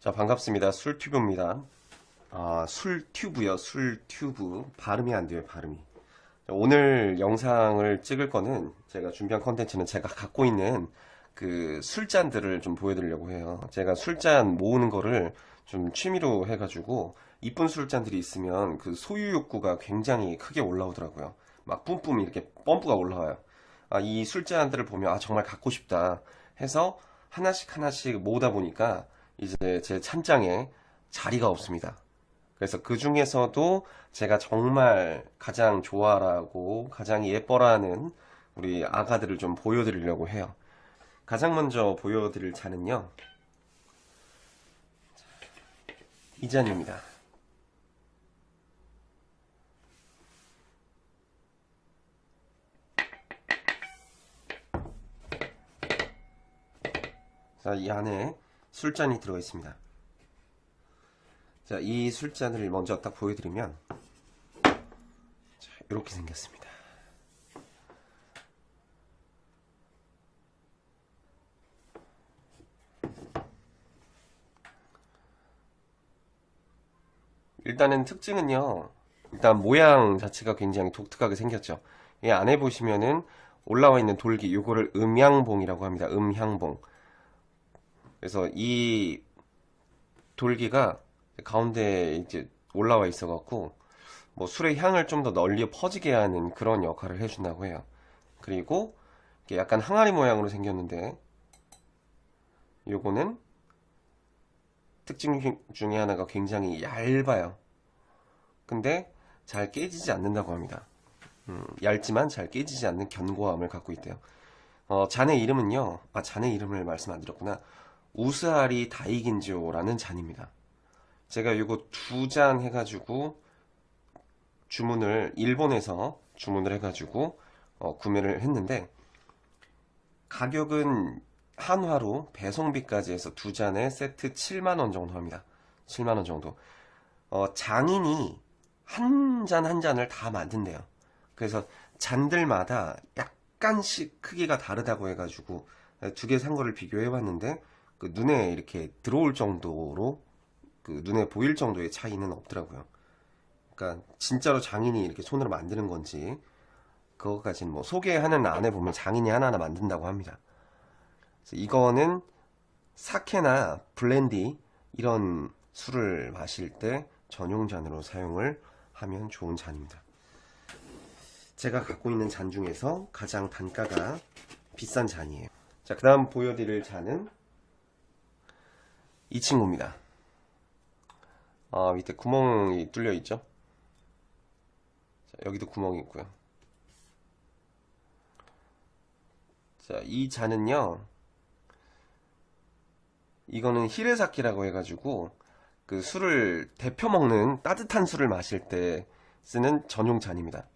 자, 반갑습니다. 술튜브입니다. 술튜브요. 술튜브. 발음이 안 돼요, 발음이. 자, 오늘 영상을 찍을 거는 제가 준비한 컨텐츠는 제가 갖고 있는 그 술잔들을 좀 보여드리려고 해요. 제가 술잔 모으는 거를 좀 취미로 해가지고 이쁜 술잔들이 있으면 그 소유 욕구가 굉장히 크게 올라오더라고요. 막 뿜뿜 이렇게 펌프가 올라와요. 이 술잔들을 보면 정말 갖고 싶다 해서 하나씩 하나씩 모으다 보니까 이제 제 찬장에 자리가 없습니다. 그래서 그 중에서도 제가 정말 가장 좋아라고 가장 예뻐라는 우리 아가들을 좀 보여드리려고 해요. 가장 먼저 보여드릴 잔은요, 이 잔입니다. 자, 이 안에 술잔이 들어 있습니다. 자, 이 술잔을 먼저 딱 보여드리면, 자, 이렇게 생겼습니다. 일단은 특징은요, 일단 모양 자체가 굉장히 독특하게 생겼죠. 이 안에 보시면은 올라와 있는 돌기, 요거를 음향봉이라고 합니다. 음향봉. 그래서 이 돌기가 가운데에 이제 올라와 있어갖고 뭐 술의 향을 좀 더 널리 퍼지게 하는 그런 역할을 해준다고 해요. 그리고 이게 약간 항아리 모양으로 생겼는데 요거는 특징 중에 하나가 굉장히 얇아요. 근데 잘 깨지지 않는다고 합니다. 얇지만 잘 깨지지 않는 견고함을 갖고 있대요. 잔의 이름은요, 잔의 이름을 말씀 안 드렸구나. 우스하리 다이긴조라는 잔입니다. 제가 요거 두 잔 해가지고 주문을 일본에서 주문을 해가지고 구매를 했는데 가격은 한화로 배송비까지 해서 두 잔에 세트 7만원 정도 합니다. 7만원 정도. 장인이 한 잔 한 잔을 다 만든대요. 그래서 잔들마다 약간씩 크기가 다르다고 해가지고 두 개 산 거를 비교해 봤는데 그 눈에 이렇게 들어올 정도로 그 눈에 보일 정도의 차이는 없더라고요. 그러니까 진짜로 장인이 이렇게 손으로 만드는 건지 그거까지는 뭐 소개하는 안에 보면 장인이 하나하나 만든다고 합니다. 그래서 이거는 사케나 블렌디 이런 술을 마실 때 전용 잔으로 사용을 하면 좋은 잔입니다. 제가 갖고 있는 잔 중에서 가장 단가가 비싼 잔이에요. 자, 그 다음 보여드릴 잔은 이 친구입니다. 밑에 구멍이 뚫려 있죠? 자, 여기도 구멍이 있고요. 자, 이 잔은요, 이거는 히레사키라고 해가지고 그 술을 데펴 먹는 따뜻한 술을 마실 때 쓰는 전용 잔입니다.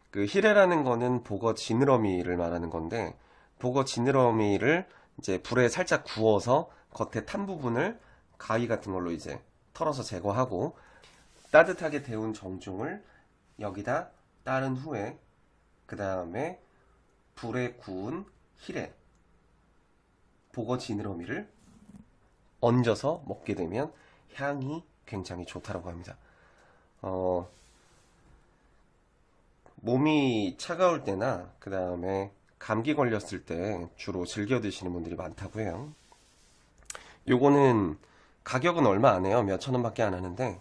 그 히레라는 거는 보거 지느러미를 말하는 건데, 보거 지느러미를 이제 불에 살짝 구워서 겉에 탄 부분을 가위 같은 걸로 이제 털어서 제거하고 따뜻하게 데운 정종을 여기다 따른 후에 그 다음에 불에 구운 히레 보거 지느러미를 얹어서 먹게 되면 향이 굉장히 좋다고 합니다. 몸이 차가울 때나 그 다음에 감기 걸렸을 때 주로 즐겨 드시는 분들이 많다고 해요. 요거는 가격은 얼마 안 해요. 몇천 원밖에 안 하는데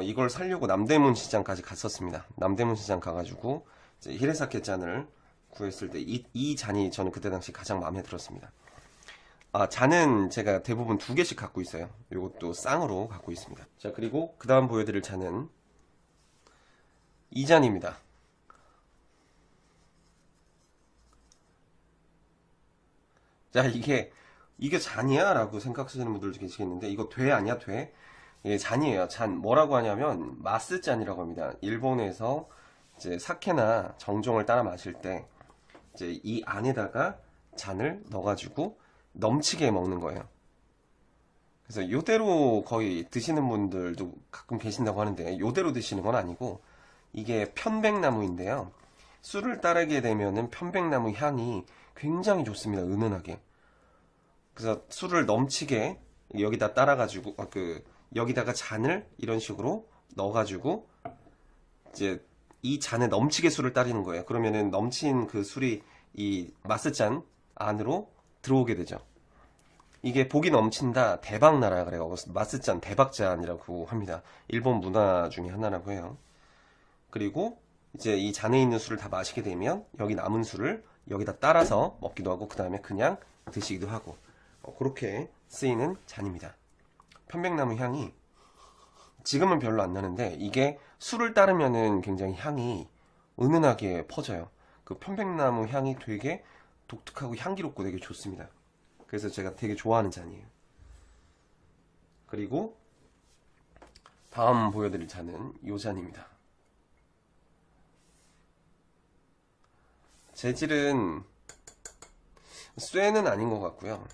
이걸 사려고 남대문 시장까지 갔었습니다. 남대문 시장 가가지고 이제 히레사케 잔을 구했을 때 이 잔이 저는 그때 당시 가장 마음에 들었습니다. 잔은 제가 대부분 두 개씩 갖고 있어요. 요것도 쌍으로 갖고 있습니다. 자, 그리고 그 다음 보여드릴 잔은 이 잔입니다. 자, 이게 잔이야? 라고 생각하시는 분들도 계시겠는데, 이거 돼 아니야? 돼? 이게 잔이에요. 잔. 뭐라고 하냐면, 마스 잔이라고 합니다. 일본에서 이제 사케나 정종을 따라 마실 때, 이제 이 안에다가 잔을 넣어가지고 넘치게 먹는 거예요. 그래서 요대로 거의 드시는 분들도 가끔 계신다고 하는데, 요대로 드시는 건 아니고, 이게 편백나무인데요. 술을 따르게 되면은 편백나무 향이 굉장히 좋습니다. 은은하게. 그래서 술을 넘치게 여기다 따라가지고 여기다가 잔을 이런 식으로 넣어가지고 이제 이 잔에 넘치게 술을 따르는 거예요. 그러면은 넘친 그 술이 이 마스잔 안으로 들어오게 되죠. 이게 복이 넘친다 대박나라 그래요. 마스잔 대박잔이라고 합니다. 일본 문화 중에 하나라고 해요. 그리고 이제 이 잔에 있는 술을 다 마시게 되면 여기 남은 술을 여기다 따라서 먹기도 하고 그 다음에 그냥 드시기도 하고 그렇게 쓰이는 잔입니다. 편백나무 향이 지금은 별로 안 나는데 이게 술을 따르면은 굉장히 향이 은은하게 퍼져요. 그 편백나무 향이 되게 독특하고 향기롭고 되게 좋습니다. 그래서 제가 되게 좋아하는 잔이에요. 그리고 다음 보여드릴 잔은 이 잔입니다. 재질은 쇠는 아닌 것 같고요.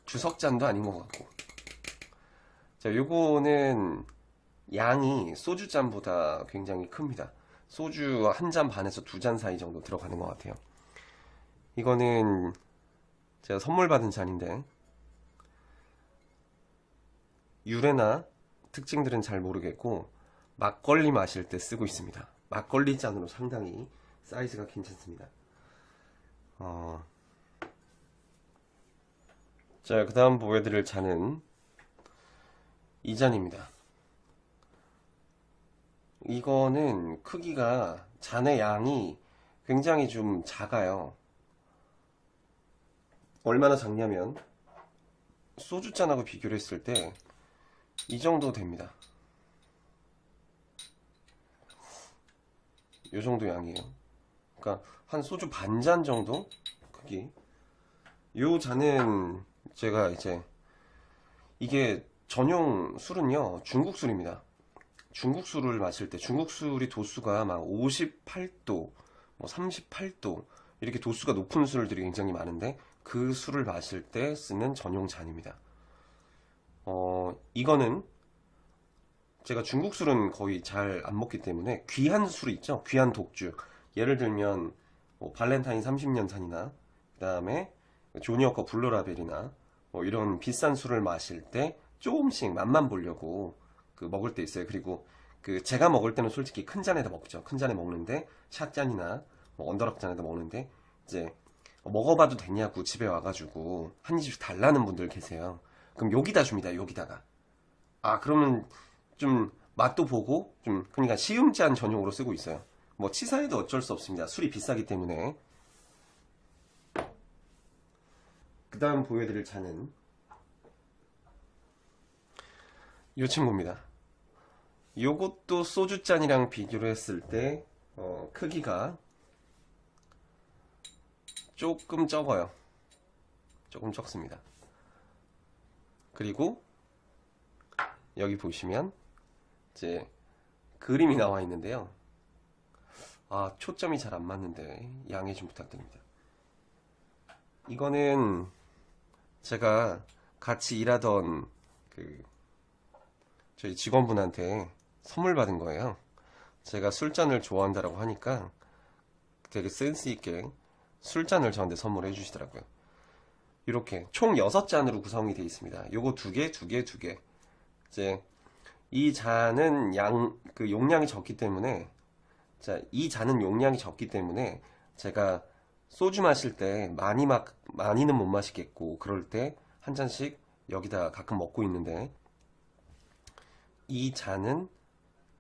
주석잔도 아닌 것 같고. 자, 요거는 양이 소주잔보다 굉장히 큽니다. 소주 한 잔 반에서 두 잔 사이 정도 들어가는 것 같아요. 이거는 제가 선물 받은 잔인데 유래나 특징들은 잘 모르겠고 막걸리 마실 때 쓰고 있습니다. 막걸리 잔으로 상당히 사이즈가 괜찮습니다. 자, 그 다음 보여드릴 잔은 이 잔입니다. 이거는 크기가 잔의 양이 굉장히 좀 작아요. 얼마나 작냐면 소주잔하고 비교를 했을 때 이 정도 됩니다. 이 정도 양이에요. 그러니까 한 소주 반잔 정도 크기. 이 잔은 제가 이제 이게 전용 술은요 중국 술입니다. 중국 술을 마실 때 중국 술이 도수가 막 58도, 뭐 38도 이렇게 도수가 높은 술들이 굉장히 많은데 그 술을 마실 때 쓰는 전용 잔입니다. 이거는 제가 중국 술은 거의 잘 안 먹기 때문에 귀한 술이 있죠. 귀한 독주. 예를 들면 뭐 발렌타인 30년 산이나 그 다음에 조니워커 블루라벨이나 뭐 이런 비싼 술을 마실 때 조금씩 맛만 보려고 먹을 때 있어요. 그리고 제가 먹을 때는 솔직히 큰 잔에다 먹죠. 큰 잔에 먹는데 샷잔이나 뭐 언더락 잔에다 먹는데 이제 먹어봐도 되냐고 집에 와가지고 한 입씩 달라는 분들 계세요. 그럼 여기다 줍니다. 여기다가. 그러면 좀 맛도 보고 좀 그러니까 시음잔 전용으로 쓰고 있어요. 뭐 치사해도 어쩔 수 없습니다. 술이 비싸기 때문에. 그 다음 보여드릴 잔은 이 친구입니다. 요것도 소주잔이랑 비교를 했을 때 크기가 조금 적어요. 조금 적습니다. 그리고 여기 보시면 이제 그림이 나와 있는데요. 초점이 잘 안 맞는데 양해 좀 부탁드립니다. 이거는 제가 같이 일하던 저희 직원분한테 선물 받은 거예요. 제가 술잔을 좋아한다라고 하니까 되게 센스 있게 술잔을 저한테 선물해 주시더라고요. 이렇게 총 6잔으로 구성이 되어 있습니다. 요거 2개, 2개, 2개. 이제 이 잔은 용량이 적기 때문에 이 잔은 용량이 적기 때문에 제가 소주 마실 때 많이는 못 마시겠고 그럴 때 한 잔씩 여기다 가끔 먹고 있는데 이 잔은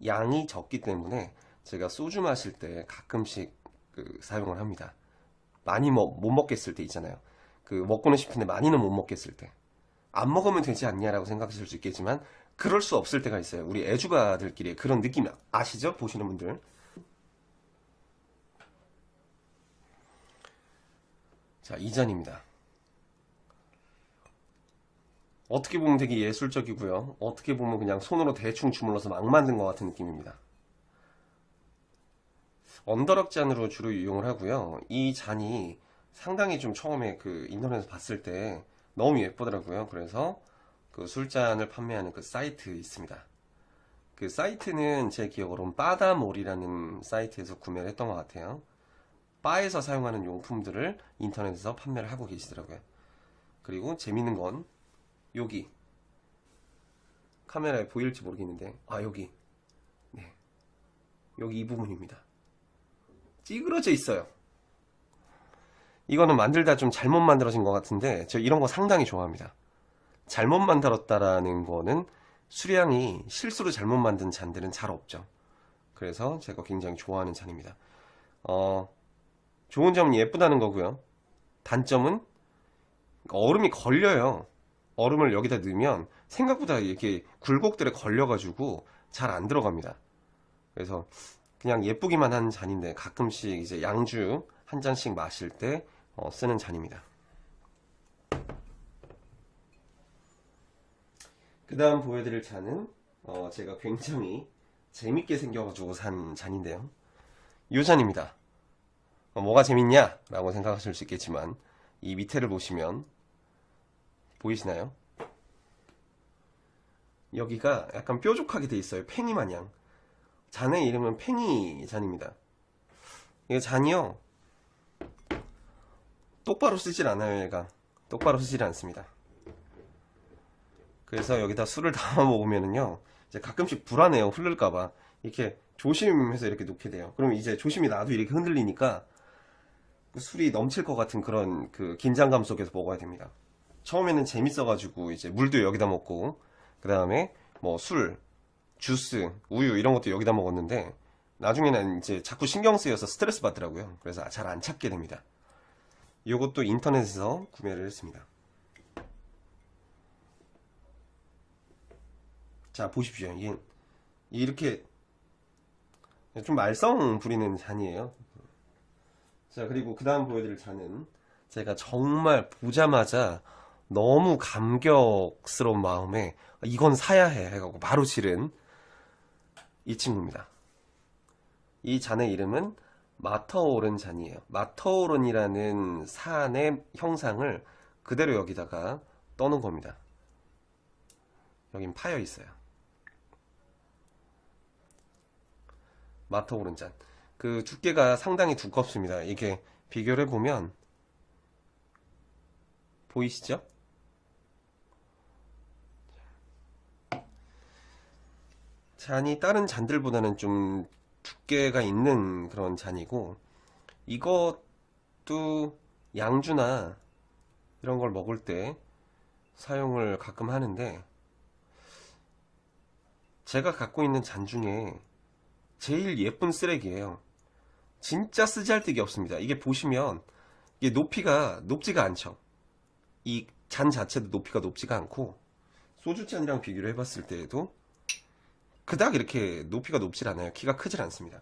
양이 적기 때문에 제가 소주 마실 때 가끔씩 사용을 합니다. 많이 못 먹겠을 때 있잖아요. 먹고는 싶은데 많이는 못 먹겠을 때. 안 먹으면 되지 않냐라고 생각하실 수 있겠지만 그럴 수 없을 때가 있어요. 우리 애주가들끼리 그런 느낌 아시죠? 보시는 분들. 자, 이 잔입니다. 어떻게 보면 되게 예술적이고요. 어떻게 보면 그냥 손으로 대충 주물러서 막 만든 것 같은 느낌입니다. 언더럭 잔으로 주로 이용을 하고요. 이 잔이 상당히 좀 처음에 인터넷에서 봤을 때 너무 예쁘더라고요. 그래서 술잔을 판매하는 사이트 있습니다. 사이트는 제 기억으로는 빠다몰이라는 사이트에서 구매를 했던 것 같아요. 바에서 사용하는 용품들을 인터넷에서 판매를 하고 계시더라고요. 그리고 재밌는 건 여기 카메라에 보일지 모르겠는데 여기 네, 여기 이 부분입니다. 찌그러져 있어요. 이거는 만들다 좀 잘못 만들어진 것 같은데 저 이런 거 상당히 좋아합니다. 잘못 만들었다라는 거는 수량이 실수로 잘못 만든 잔들은 잘 없죠. 그래서 제가 굉장히 좋아하는 잔입니다. 좋은 점은 예쁘다는 거고요. 단점은 얼음이 걸려요. 얼음을 여기다 넣으면 생각보다 이렇게 굴곡들에 걸려가지고 잘 안 들어갑니다. 그래서 그냥 예쁘기만 한 잔인데 가끔씩 이제 양주 한 잔씩 마실 때 쓰는 잔입니다. 그 다음 보여드릴 잔은 제가 굉장히 재밌게 생겨가지고 산 잔인데요. 이 잔입니다. 뭐가 재밌냐? 라고 생각하실 수 있겠지만 이 밑에를 보시면 보이시나요? 여기가 약간 뾰족하게 돼 있어요. 팽이 마냥. 잔의 이름은 팽이 잔입니다. 이 잔이요 똑바로 쓰질 않아요. 얘가 똑바로 쓰질 않습니다. 그래서 여기다 술을 담아 먹으면은요 이제 가끔씩 불안해요. 흐를까봐 이렇게 조심해서 이렇게 놓게 돼요. 그럼 이제 조심히 놔도 이렇게 흔들리니까 술이 넘칠 것 같은 그런 그 긴장감 속에서 먹어야 됩니다. 처음에는 재밌어가지고 이제 물도 여기다 먹고 그 다음에 뭐 술, 주스, 우유 이런 것도 여기다 먹었는데 나중에는 이제 자꾸 신경 쓰여서 스트레스 받더라고요. 그래서 잘 안 찾게 됩니다. 이것도 인터넷에서 구매를 했습니다. 자 보십시오. 이게 이렇게 좀 말썽 부리는 잔이에요. 자 그리고 그 다음 보여드릴 잔은 제가 정말 보자마자 너무 감격스러운 마음에 이건 사야 해 해가지고 바로 실은 이 친구입니다. 이 잔의 이름은 마터오른 잔이에요. 마터오른이라는 산의 형상을 그대로 여기다가 떠놓은 겁니다. 여긴 파여 있어요. 마터오른 잔. 그 두께가 상당히 두껍습니다. 이게 비교를 해보면 보이시죠? 잔이 다른 잔들보다는 좀 두께가 있는 그런 잔이고 이것도 양주나 이런 걸 먹을 때 사용을 가끔 하는데 제가 갖고 있는 잔 중에 제일 예쁜 쓰레기예요. 진짜 쓰잘데기 없습니다. 이게 보시면 이게 높이가 높지가 않죠. 이 잔 자체도 높이가 높지가 않고 소주잔이랑 비교를 해봤을 때에도 그닥 이렇게 높이가 높질 않아요. 키가 크질 않습니다.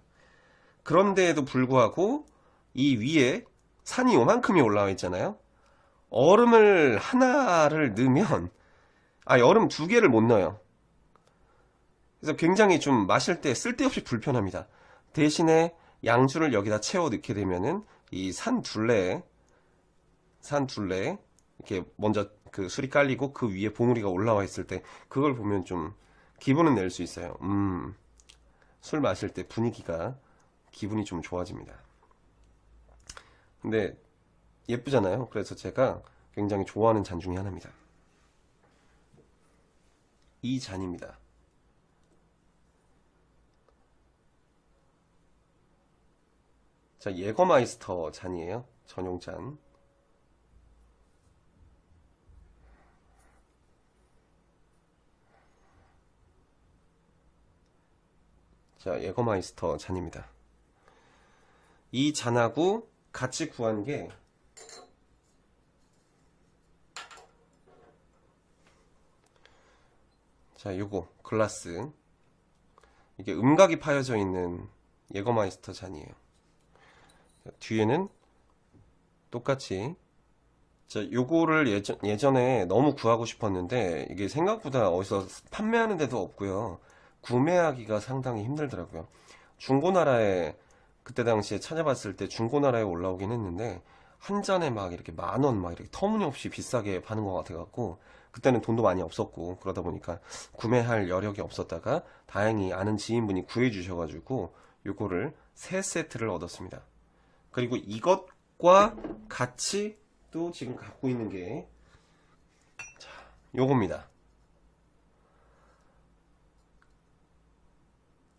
그런데에도 불구하고 이 위에 산이 요만큼이 올라와 있잖아요. 얼음을 하나를 넣으면 얼음 두 개를 못 넣어요. 그래서 굉장히 좀 마실 때 쓸데없이 불편합니다. 대신에 양주를 여기다 채워 넣게 되면은 이 산 둘레에 이렇게 먼저 그 술이 깔리고 그 위에 봉우리가 올라와 있을 때 그걸 보면 좀 기분은 낼 수 있어요. 술 마실 때 기분이 좀 좋아집니다. 근데 예쁘잖아요. 그래서 제가 굉장히 좋아하는 잔 중에 하나입니다. 이 잔입니다. 자, 예거마이스터 잔이에요. 전용 잔. 자, 예거마이스터 잔입니다. 이 잔하고 같이 구한 게 자, 요거 글라스. 이게 음각이 파여져 있는 예거마이스터 잔이에요. 뒤에는 똑같이 요거를 예전에 너무 구하고 싶었는데 이게 생각보다 어디서 판매하는 데도 없고요. 구매하기가 상당히 힘들더라고요. 중고나라에 그때 당시에 찾아봤을 때 중고나라에 올라오긴 했는데 한 잔에 막 이렇게 10,000원 막 이렇게 터무니없이 비싸게 파는 것 같아갖고 그때는 돈도 많이 없었고 그러다 보니까 구매할 여력이 없었다가 다행히 아는 지인분이 구해주셔가지고 요거를 3세트를 얻었습니다. 그리고 이것과 같이 또 지금 갖고 있는 게 자, 요겁니다.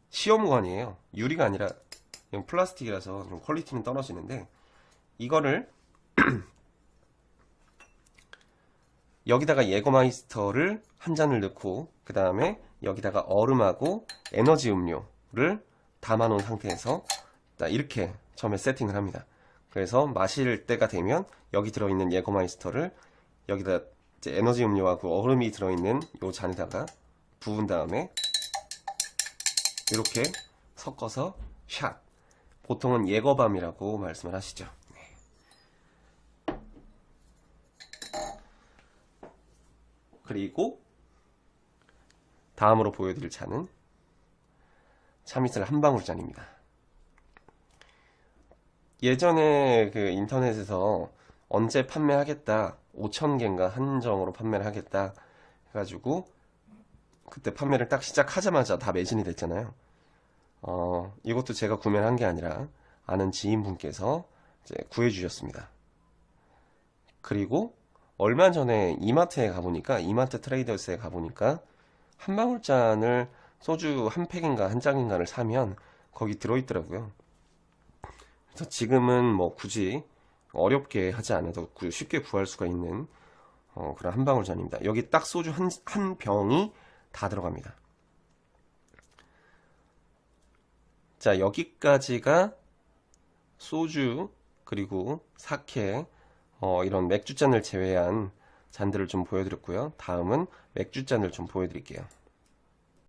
시험관이에요. 유리가 아니라 이건 플라스틱이라서 좀 퀄리티는 떨어지는데, 이거를 여기다가 예거마이스터를 한 잔을 넣고 그 다음에 여기다가 얼음하고 에너지 음료를 담아 놓은 상태에서 이렇게 처음에 세팅을 합니다. 그래서 마실 때가 되면 여기 들어있는 예거마이스터를 여기다 이제 에너지 음료하고 얼음이 들어있는 요 잔에다가 부은 다음에 이렇게 섞어서 샷. 보통은 예거밤이라고 말씀을 하시죠. 그리고 다음으로 보여드릴 잔은 참이슬 한 방울 잔입니다. 예전에 그 인터넷에서 언제 판매하겠다, 5,000개인가 한정으로 판매를 하겠다 해가지고 그때 판매를 딱 시작하자마자 다 매진이 됐잖아요. 이것도 제가 구매를 한 게 아니라 아는 지인분께서 이제 구해주셨습니다. 그리고 얼마 전에 이마트에 가보니까, 이마트 트레이더스에 가보니까 한 방울잔을 소주 한 팩인가 한 장인가를 사면 거기 들어있더라고요. 그래서 지금은 뭐 굳이 어렵게 하지 않아도 쉽게 구할 수가 있는 그런 한 방울잔입니다. 여기 딱 소주 한 병이 다 들어갑니다. 자, 여기까지가 소주 그리고 사케 이런 맥주잔을 제외한 잔들을 좀 보여드렸고요. 다음은 맥주잔을 좀 보여드릴게요.